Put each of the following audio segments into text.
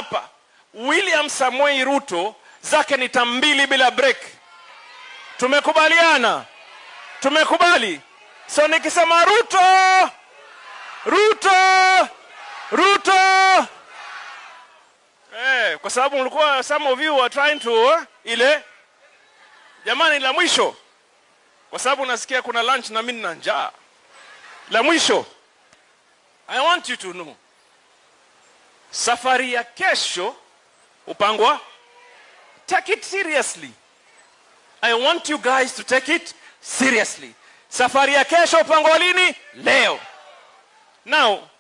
hapa William Samoei Ruto zake ni tambili bila break. Tumekubaliana? Tumekubali. So nikisema Ruto, Ruto, Ruto. Kwa sababu mlikuwa, some of you are trying to ile jamani, la mwisho, kwa sababu nasikia kuna lunch na mimi nina njaa. La mwisho, I want you to know, safari ya kesho upangwa, take it seriously. I want you guys to take it seriously. Safari ya kesho upangwa lini? Leo. Now,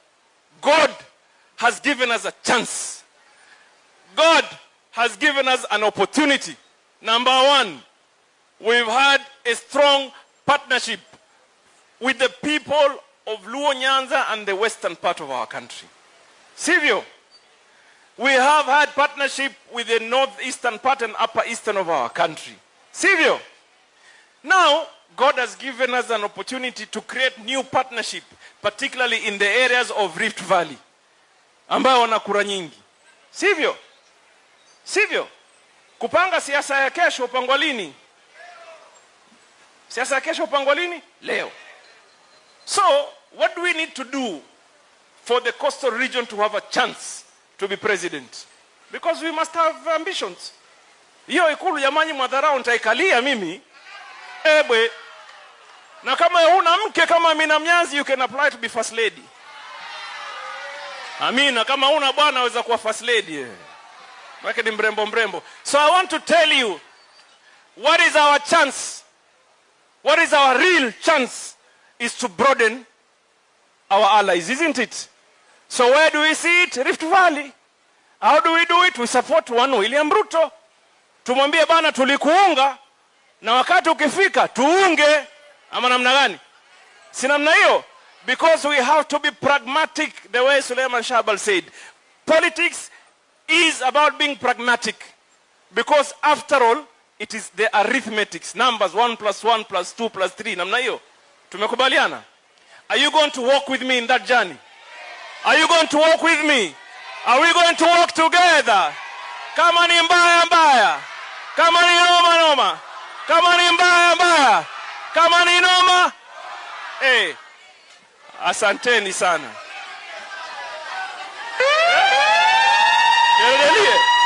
God has given us a chance. God has given us an opportunity. Number one, we've had a strong partnership with the people of Luo Nyanza and the western part of our country. Sivyo? We have had partnership with the northeastern part and upper eastern of our country. Sivyo? Now, God has given us an opportunity to create new partnership, particularly in the areas of Rift Valley, ambao wana kura nyingi. Sivyo? Sivyo? Kupanga siasa ya kesho upangwa lini? Siasa ya kesho upangwa lini? Leo. So, what do we need to do for the coastal region to have a chance to be president? Because we must have ambitions. Hiyo ikulu jamani Madharau nitaikalia mimi. Ebwe. Na kama huna mke kama Amina Mnyanzi, you can apply to be first lady. Amina, kama huna bwana waweza kuwa first lady. Wake ni mrembo mrembo. So I want to tell you, what is our chance? What is our real chance is to broaden our allies, isn't it? So where do we see it? Rift Valley. How do we do it? We support one William Ruto. Tumwambie bana tulikuunga na wakati ukifika tuunge, ama namna gani? Si namna hiyo? Because we have to be pragmatic, the way Suleiman Shahbal said. Politics is about being pragmatic. Because after all, it is the arithmetics. Numbers 1 + 1 + 2 + 3. Namna hiyo. Tumekubaliana? Are you going to walk with me in that journey? Are you going to walk with me? Are we going to walk together? Kama ni mbaya mbaya. Kama ni noma noma. Kama ni mbaya mbaya. Kama ni noma. Asanteni sana. Endelee.